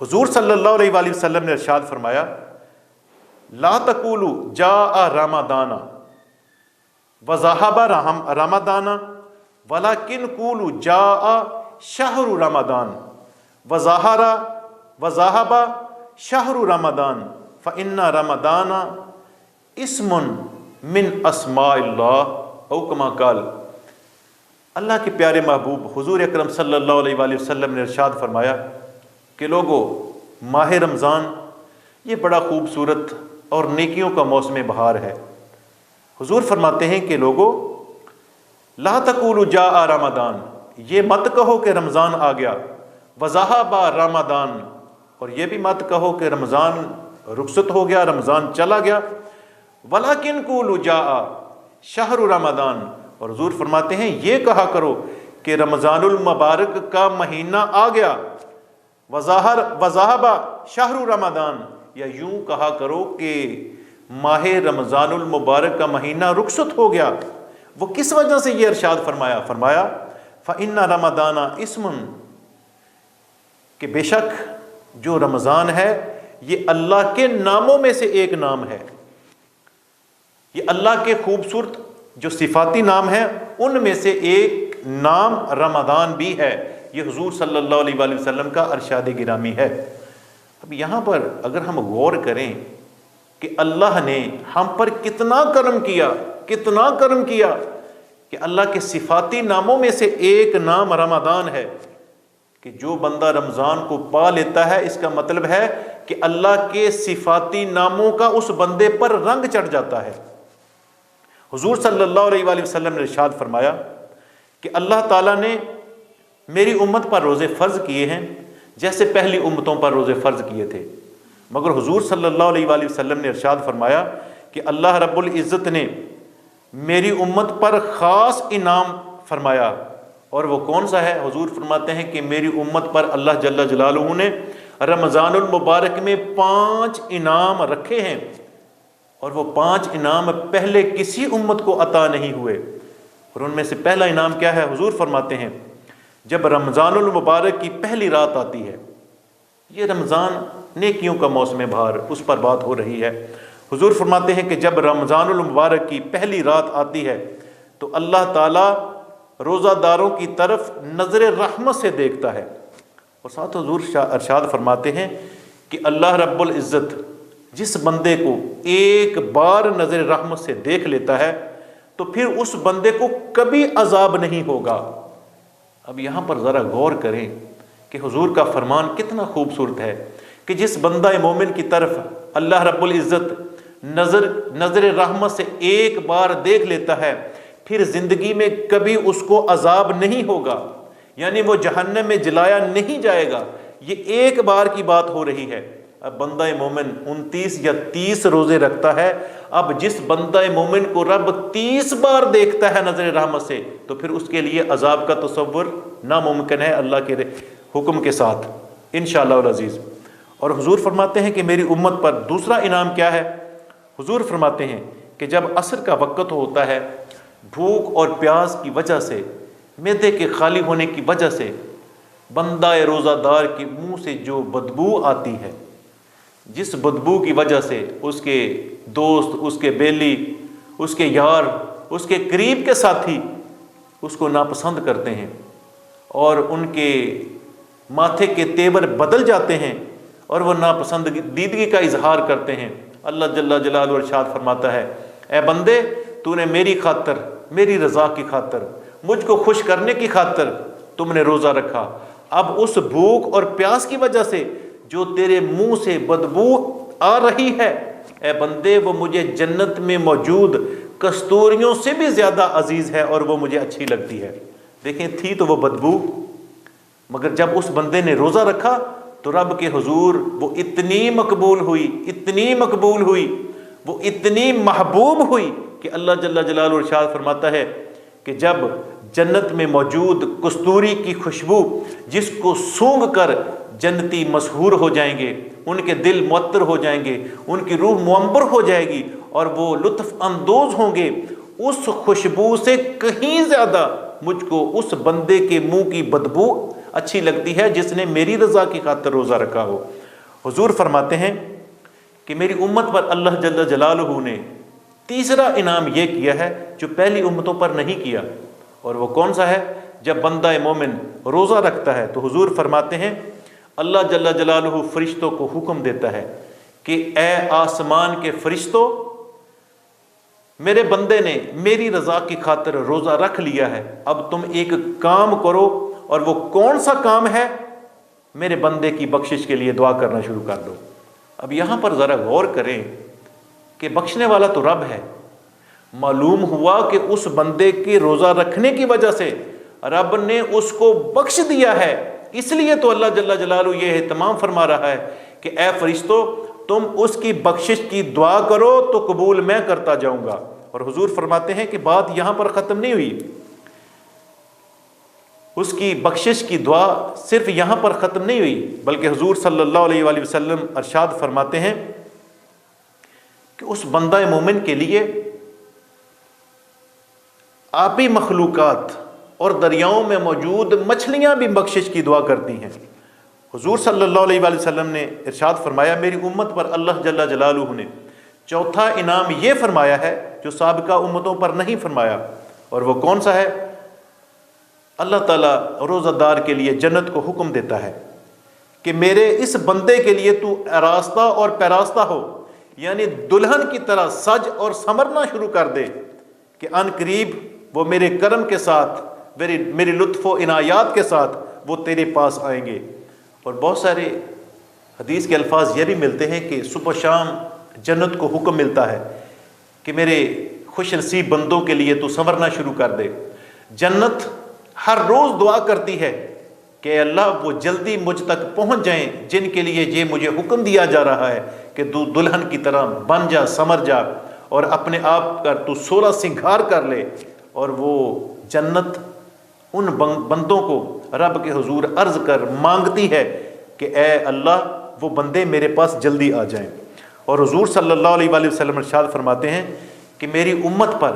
حضور صلی اللہ علیہ وآلہ وسلم نے ارشاد فرمایا لا تقولوا جاء رمضان وذهب رمضان ولكن قولوا جاء شهر رمضان وذهب شهر رمضان فإن رمضان اسم من اسماء اللہ او کما قال۔ اللہ کے پیارے محبوب حضور اکرم صلی اللہ علیہ وآلہ وسلم نے ارشاد فرمایا کہ لوگو، ماہ رمضان یہ بڑا خوبصورت اور نیکیوں کا موسم بہار ہے۔ حضور فرماتے ہیں کہ لوگو لا تقولوا جاء رمضان، یہ مت کہو کہ رمضان آ گیا، وذهب رمضان، اور یہ بھی مت کہو کہ رمضان رخصت ہو گیا، رمضان چلا گیا، ولیکن قولوا جاء شہر رمضان، اور حضور فرماتے ہیں یہ کہا کرو کہ رمضان المبارک کا مہینہ آ گیا، وذهب شہر رمضان، یا یوں کہا کرو کہ ماہ رمضان المبارک کا مہینہ رخصت ہو گیا۔ وہ کس وجہ سے یہ ارشاد فرمایا؟ فرمایا فإن رمضان اسم، کہ بے شک جو رمضان ہے یہ اللہ کے ناموں میں سے ایک نام ہے، یہ اللہ کے خوبصورت جو صفاتی نام ہیں ان میں سے ایک نام رمضان بھی ہے۔ یہ حضور صلی اللہ علیہ وآلہ وسلم کا ارشاد گرامی ہے۔ اب یہاں پر اگر ہم غور کریں کہ اللہ نے ہم پر کتنا کرم کیا، کتنا کرم کیا، کہ اللہ کے صفاتی ناموں میں سے ایک نام رمضان ہے، کہ جو بندہ رمضان کو پا لیتا ہے اس کا مطلب ہے کہ اللہ کے صفاتی ناموں کا اس بندے پر رنگ چڑھ جاتا ہے۔ حضور صلی اللہ علیہ وآلہ وسلم نے ارشاد فرمایا کہ اللہ تعالیٰ نے میری امت پر روزے فرض کیے ہیں جیسے پہلی امتوں پر روزے فرض کیے تھے، مگر حضور صلی اللہ علیہ وآلہ وسلم نے ارشاد فرمایا کہ اللہ رب العزت نے میری امت پر خاص انعام فرمایا، اور وہ کون سا ہے؟ حضور فرماتے ہیں کہ میری امت پر اللہ جل جلالہ نے رمضان المبارک میں 5 انعام رکھے ہیں، اور وہ 5 انعام پہلے کسی امت کو عطا نہیں ہوئے۔ اور ان میں سے پہلا انعام کیا ہے؟ حضور فرماتے ہیں جب رمضان المبارک کی پہلی رات آتی ہے، یہ رمضان نیکیوں کا موسم بہار، اس پر بات ہو رہی ہے۔ حضور فرماتے ہیں کہ جب رمضان المبارک کی پہلی رات آتی ہے تو اللہ تعالیٰ روزہ داروں کی طرف نظر رحمت سے دیکھتا ہے، اور ساتھ حضور ارشاد فرماتے ہیں کہ اللہ رب العزت جس بندے کو ایک بار نظر رحمت سے دیکھ لیتا ہے تو پھر اس بندے کو کبھی عذاب نہیں ہوگا۔ اب یہاں پر ذرا غور کریں کہ حضور کا فرمان کتنا خوبصورت ہے کہ جس بندہ مومن کی طرف اللہ رب العزت نظر رحمت سے ایک بار دیکھ لیتا ہے پھر زندگی میں کبھی اس کو عذاب نہیں ہوگا، یعنی وہ جہنم میں جلایا نہیں جائے گا۔ یہ ایک بار کی بات ہو رہی ہے۔ اب بندہ مومن 29 یا 30 روزے رکھتا ہے، اب جس بندہ مومن کو رب 30 بار دیکھتا ہے نظر رحمت سے تو پھر اس کے لیے عذاب کا تصور ناممکن ہے اللہ کے حکم کے ساتھ انشاءاللہ العزیز۔ اور حضور فرماتے ہیں کہ میری امت پر دوسرا انعام کیا ہے؟ حضور فرماتے ہیں کہ جب عصر کا وقت ہوتا ہے، بھوک اور پیاس کی وجہ سے، معدے کے خالی ہونے کی وجہ سے بندہ روزہ دار کے منہ سے جو بدبو آتی ہے، جس بدبو کی وجہ سے اس کے دوست، اس کے بیلی، اس کے یار، اس کے قریب کے ساتھی اس کو ناپسند کرتے ہیں اور ان کے ماتھے کے تیور بدل جاتے ہیں اور وہ ناپسندیدگی کا اظہار کرتے ہیں، اللہ جل جلالہ ارشاد فرماتا ہے اے بندے، تو نے میری خاطر، میری رضا کی خاطر، مجھ کو خوش کرنے کی خاطر تم نے روزہ رکھا، اب اس بھوک اور پیاس کی وجہ سے جو تیرے منہ سے بدبو آ رہی ہے، اے بندے وہ مجھے جنت میں موجود کستوریوں سے بھی زیادہ عزیز ہے اور وہ مجھے اچھی لگتی ہے۔ دیکھیں تھی تو وہ بدبو، مگر جب اس بندے نے روزہ رکھا تو رب کے حضور وہ اتنی مقبول ہوئی، اتنی مقبول ہوئی، وہ اتنی محبوب ہوئی کہ اللہ جل جلالہ ارشاد فرماتا ہے کہ جب جنت میں موجود کستوری کی خوشبو جس کو سونگھ کر جنتی مسحور ہو جائیں گے، ان کے دل معطر ہو جائیں گے، ان کی روح منور ہو جائے گی اور وہ لطف اندوز ہوں گے، اس خوشبو سے کہیں زیادہ مجھ کو اس بندے کے منہ کی بدبو اچھی لگتی ہے جس نے میری رضا کی خاطر روزہ رکھا ہو۔ حضور فرماتے ہیں کہ میری امت پر اللہ جل جلالہ نے تیسرا انعام یہ کیا ہے جو پہلی امتوں پر نہیں کیا، اور وہ کون سا ہے؟ جب بندہ مومن روزہ رکھتا ہے تو حضور فرماتے ہیں اللہ جل جلالہ فرشتوں کو حکم دیتا ہے کہ اے آسمان کے فرشتوں، میرے بندے نے میری رضا کی خاطر روزہ رکھ لیا ہے، اب تم ایک کام کرو، اور وہ کون سا کام ہے؟ میرے بندے کی بخشش کے لیے دعا کرنا شروع کر دو۔ اب یہاں پر ذرا غور کریں کہ بخشنے والا تو رب ہے، معلوم ہوا کہ اس بندے کے روزہ رکھنے کی وجہ سے رب نے اس کو بخش دیا ہے، اس لیے تو اللہ جل جلالہ یہ اہتمام فرما رہا ہے کہ اے فرشتوں تم اس کی بخشش کی دعا کرو تو قبول میں کرتا جاؤں گا۔ اور حضور فرماتے ہیں کہ بات یہاں پر ختم نہیں ہوئی، اس کی بخشش کی دعا صرف یہاں پر ختم نہیں ہوئی، بلکہ حضور صلی اللہ علیہ وآلہ وسلم ارشاد فرماتے ہیں کہ اس بندہ مومن کے لیے آبی مخلوقات اور دریاؤں میں موجود مچھلیاں بھی بخشش کی دعا کرتی ہیں۔ حضور صلی اللہ علیہ وآلہ وسلم نے ارشاد فرمایا میری امت پر اللہ جل جلالہ نے چوتھا انعام یہ فرمایا ہے جو سابقہ امتوں پر نہیں فرمایا، اور وہ کون سا ہے؟ اللہ تعالیٰ روزہ دار کے لیے جنت کو حکم دیتا ہے کہ میرے اس بندے کے لیے تو آراستہ اور پیراستہ ہو، یعنی دلہن کی طرح سج اور سنورنا شروع کر دے کہ ان قریب وہ میرے کرم کے ساتھ، میری لطف و عنایات کے ساتھ وہ تیرے پاس آئیں گے۔ اور بہت سارے حدیث کے الفاظ یہ بھی ملتے ہیں کہ صبح شام جنت کو حکم ملتا ہے کہ میرے خوش نصیب بندوں کے لیے تو سنورنا شروع کر دے۔ جنت ہر روز دعا کرتی ہے کہ اے اللہ وہ جلدی مجھ تک پہنچ جائیں جن کے لیے یہ مجھے حکم دیا جا رہا ہے کہ تو دلہن کی طرح بن جا، سنور جا، اور اپنے آپ کا تو سولہ سنگھار کر لے۔ اور وہ جنت ان بندوں کو رب کے حضور عرض کر مانگتی ہے کہ اے اللہ وہ بندے میرے پاس جلدی آ جائیں۔ اور حضور صلی اللہ علیہ وآلہ وسلم ارشاد فرماتے ہیں کہ میری امت پر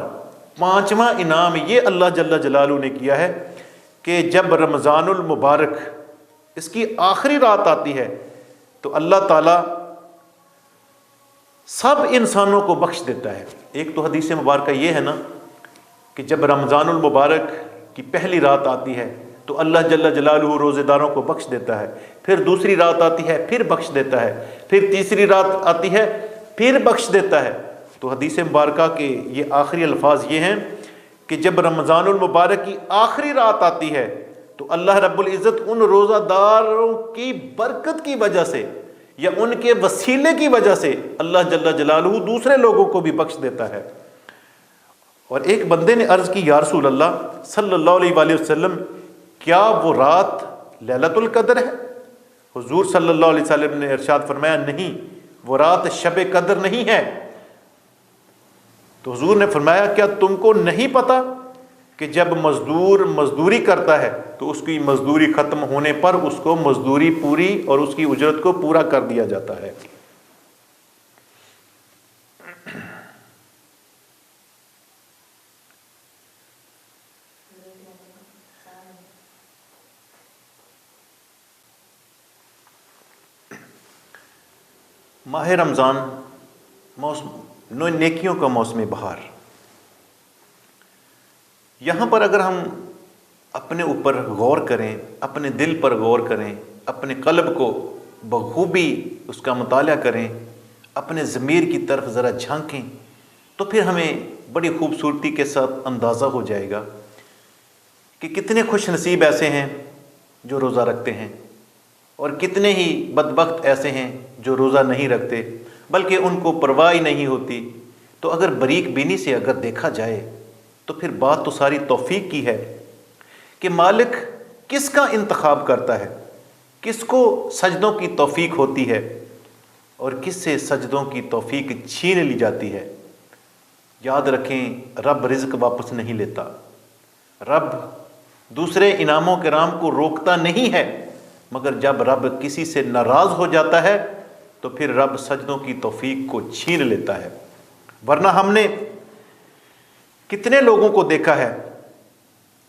پانچواں انعام یہ اللہ جل جلالہ نے کیا ہے کہ جب رمضان المبارک اس کی آخری رات آتی ہے تو اللہ تعالیٰ سب انسانوں کو بخش دیتا ہے۔ ایک تو حدیث مبارکہ یہ ہے نا کہ جب رمضان المبارک کی پہلی رات آتی ہے تو اللہ جل جلالہ روزے داروں کو بخش دیتا ہے، پھر دوسری رات آتی ہے پھر بخش دیتا ہے، پھر تیسری رات آتی ہے پھر بخش دیتا ہے۔ تو حدیث مبارکہ کے یہ آخری الفاظ یہ ہیں کہ جب رمضان المبارک کی آخری رات آتی ہے تو اللہ رب العزت ان روزہ داروں کی برکت کی وجہ سے یا ان کے وسیلے کی وجہ سے اللہ جل جلالہ دوسرے لوگوں کو بھی بخش دیتا ہے۔ اور ایک بندے نے عرض کی یا رسول اللہ صلی اللہ علیہ وآلہ وسلم کیا وہ رات لیلۃ القدر ہے؟ حضور صلی اللہ علیہ وسلم نے ارشاد فرمایا نہیں، وہ رات شب قدر نہیں ہے۔ تو حضور نے فرمایا کیا تم کو نہیں پتا کہ جب مزدور مزدوری کرتا ہے تو اس کی مزدوری ختم ہونے پر اس کو مزدوری پوری اور اس کی اجرت کو پورا کر دیا جاتا ہے۔ ماہ رمضان نیکیوں کا موسم بہار۔ یہاں پر اگر ہم اپنے اوپر غور کریں، اپنے دل پر غور کریں، اپنے قلب کو بخوبی اس کا مطالعہ کریں، اپنے ضمیر کی طرف ذرا جھانکیں تو پھر ہمیں بڑی خوبصورتی کے ساتھ اندازہ ہو جائے گا کہ کتنے خوش نصیب ایسے ہیں جو روزہ رکھتے ہیں اور کتنے ہی بدبخت ایسے ہیں جو روزہ نہیں رکھتے بلکہ ان کو پرواہ ہی نہیں ہوتی۔ تو اگر باریک بینی سے اگر دیکھا جائے تو پھر بات تو ساری توفیق کی ہے کہ مالک کس کا انتخاب کرتا ہے، کس کو سجدوں کی توفیق ہوتی ہے اور کس سے سجدوں کی توفیق چھین لی جاتی ہے۔ یاد رکھیں رب رزق واپس نہیں لیتا، رب دوسرے انعاموں کرام کو روکتا نہیں ہے، مگر جب رب کسی سے ناراض ہو جاتا ہے تو پھر رب سجدوں کی توفیق کو چھین لیتا ہے۔ ورنہ ہم نے کتنے لوگوں کو دیکھا ہے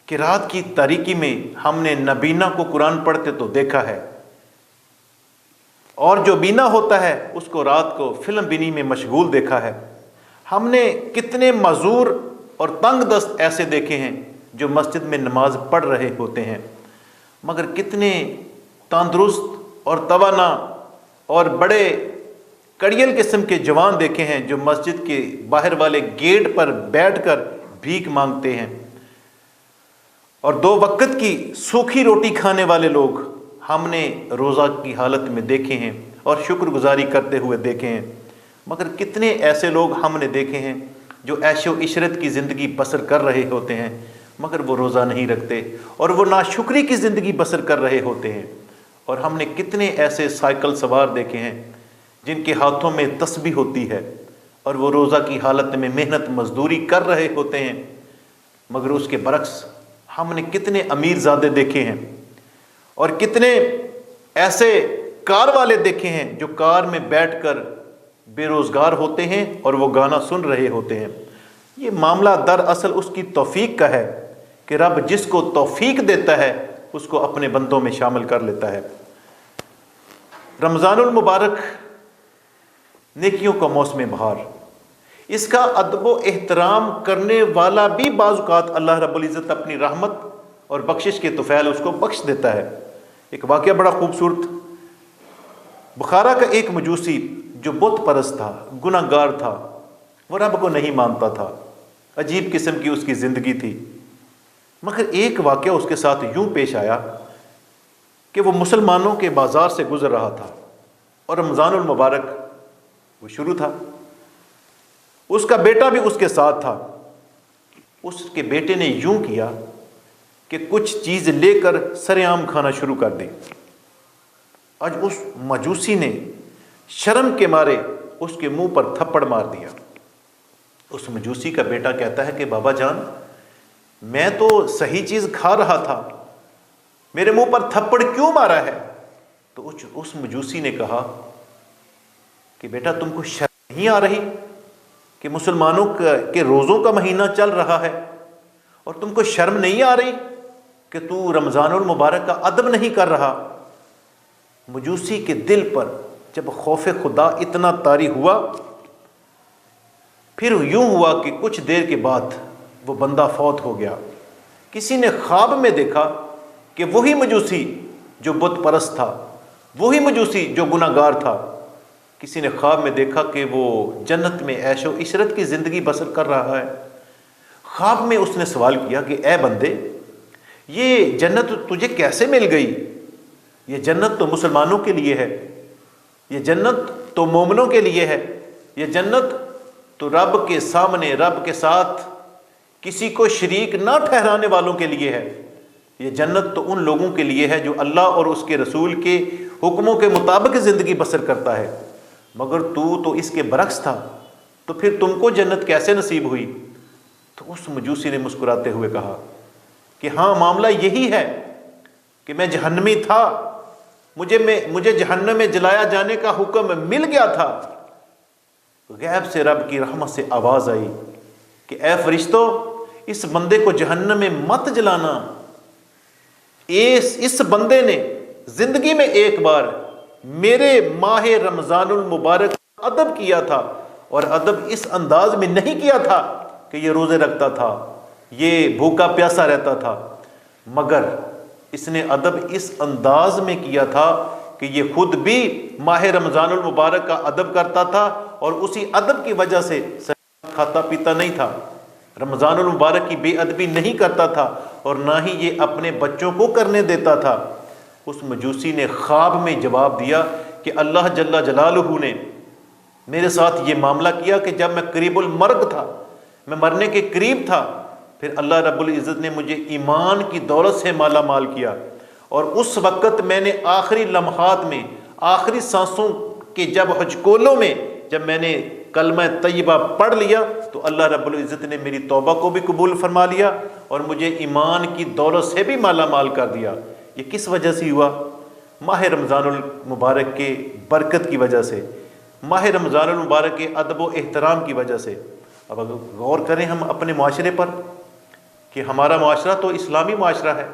کہ رات کی تاریکی میں ہم نے نبینا کو قرآن پڑھتے تو دیکھا ہے، اور جو بینا ہوتا ہے اس کو رات کو فلم بینی میں مشغول دیکھا ہے۔ ہم نے کتنے معذور اور تنگ دست ایسے دیکھے ہیں جو مسجد میں نماز پڑھ رہے ہوتے ہیں، مگر کتنے تندرست اور توانا اور بڑے کڑیل قسم کے جوان دیکھے ہیں جو مسجد کے باہر والے گیٹ پر بیٹھ کر بھیک مانگتے ہیں، اور 2 وقت کی سوکھی روٹی کھانے والے لوگ ہم نے روزہ کی حالت میں دیکھے ہیں اور شکر گزاری کرتے ہوئے دیکھے ہیں، مگر کتنے ایسے لوگ ہم نے دیکھے ہیں جو عیش و عشرت کی زندگی بسر کر رہے ہوتے ہیں مگر وہ روزہ نہیں رکھتے اور وہ ناشکری کی زندگی بسر کر رہے ہوتے ہیں۔ اور ہم نے کتنے ایسے سائیکل سوار دیکھے ہیں جن کے ہاتھوں میں تسبیح ہوتی ہے اور وہ روزہ کی حالت میں محنت مزدوری کر رہے ہوتے ہیں، مگر اس کے برعکس ہم نے کتنے امیر زادے دیکھے ہیں اور کتنے ایسے کار والے دیکھے ہیں جو کار میں بیٹھ کر بے روزگار ہوتے ہیں اور وہ گانا سن رہے ہوتے ہیں۔ یہ معاملہ دراصل اس کی توفیق کا ہے کہ رب جس کو توفیق دیتا ہے اس کو اپنے بندوں میں شامل کر لیتا ہے۔ رمضان المبارک نیکیوں کا موسم بہار، اس کا ادب و احترام کرنے والا بھی بعض اوقات اللہ رب العزت اپنی رحمت اور بخشش کے طفیل اس کو بخش دیتا ہے۔ ایک واقعہ بڑا خوبصورت، بخارا کا ایک مجوسی جو بت پرست تھا، گناہ گار تھا، وہ رب کو نہیں مانتا تھا، عجیب قسم کی اس کی زندگی تھی، مگر ایک واقعہ اس کے ساتھ یوں پیش آیا کہ وہ مسلمانوں کے بازار سے گزر رہا تھا اور رمضان المبارک وہ شروع تھا، اس کا بیٹا بھی اس کے ساتھ تھا۔ اس کے بیٹے نے یوں کیا کہ کچھ چیز لے کر سر عام کھانا شروع کر دی۔ آج اس مجوسی نے شرم کے مارے اس کے منہ پر تھپڑ مار دیا۔ اس مجوسی کا بیٹا کہتا ہے کہ بابا جان، میں تو صحیح چیز کھا رہا تھا، میرے منہ پر تھپڑ کیوں مارا ہے؟ تو اس مجوسی نے کہا کہ بیٹا تم کو شرم نہیں آ رہی کہ مسلمانوں کے روزوں کا مہینہ چل رہا ہے اور تم کو شرم نہیں آ رہی کہ تو رمضان المبارک کا ادب نہیں کر رہا؟ مجوسی کے دل پر جب خوف خدا اتنا طاری ہوا، پھر یوں ہوا کہ کچھ دیر کے بعد وہ بندہ فوت ہو گیا۔ کسی نے خواب میں دیکھا کہ وہی مجوسی جو بت پرست تھا، وہی مجوسی جو گناہ گار تھا، کسی نے خواب میں دیکھا کہ وہ جنت میں عیش و عشرت کی زندگی بسر کر رہا ہے۔ خواب میں اس نے سوال کیا کہ اے بندے، یہ جنت تجھے کیسے مل گئی؟ یہ جنت تو مسلمانوں کے لیے ہے، یہ جنت تو مومنوں کے لیے ہے، یہ جنت تو رب کے سامنے رب کے ساتھ کسی کو شریک نہ ٹھہرانے والوں کے لیے ہے، یہ جنت تو ان لوگوں کے لیے ہے جو اللہ اور اس کے رسول کے حکموں کے مطابق زندگی بسر کرتا ہے، مگر تو اس کے برعکس تھا، تو پھر تم کو جنت کیسے نصیب ہوئی؟ تو اس مجوسی نے مسکراتے ہوئے کہا کہ ہاں، معاملہ یہی ہے کہ میں جہنمی تھا، مجھے جہنم میں جلایا جانے کا حکم مل گیا تھا۔ غیب سے رب کی رحمت سے آواز آئی کہ اے فرشتوں، اس بندے کو جہنم میں مت جلانا۔ اس بندے نے زندگی میں ایک بار میرے ماہ رمضان المبارک ادب کیا تھا، اور ادب اس انداز میں نہیں کیا تھا کہ یہ روزے رکھتا تھا، یہ بھوکا پیاسا رہتا تھا، مگر اس نے ادب اس انداز میں کیا تھا کہ یہ خود بھی ماہ رمضان المبارک کا ادب کرتا تھا اور اسی ادب کی وجہ سے کھاتا پیتا نہیں تھا، رمضان المبارک کی بے ادبی نہیں کرتا تھا اور نہ ہی یہ اپنے بچوں کو کرنے دیتا تھا۔ اس مجوسی نے خواب میں جواب دیا کہ اللہ جل جلالہ نے میرے ساتھ یہ معاملہ کیا کہ جب میں قریب المرگ تھا، میں مرنے کے قریب تھا، پھر اللہ رب العزت نے مجھے ایمان کی دولت سے مالا مال کیا، اور اس وقت میں نے آخری لمحات میں، آخری سانسوں کے جب ہچکولوں میں جب میں نے کلمہ طیبہ پڑھ لیا تو اللہ رب العزت نے میری توبہ کو بھی قبول فرما لیا اور مجھے ایمان کی دولت سے بھی مالا مال کر دیا۔ یہ کس وجہ سے ہوا؟ ماہ رمضان المبارک کے برکت کی وجہ سے، ماہ رمضان المبارک کے ادب و احترام کی وجہ سے۔ اب اگر غور کریں ہم اپنے معاشرے پر کہ ہمارا معاشرہ تو اسلامی معاشرہ ہے،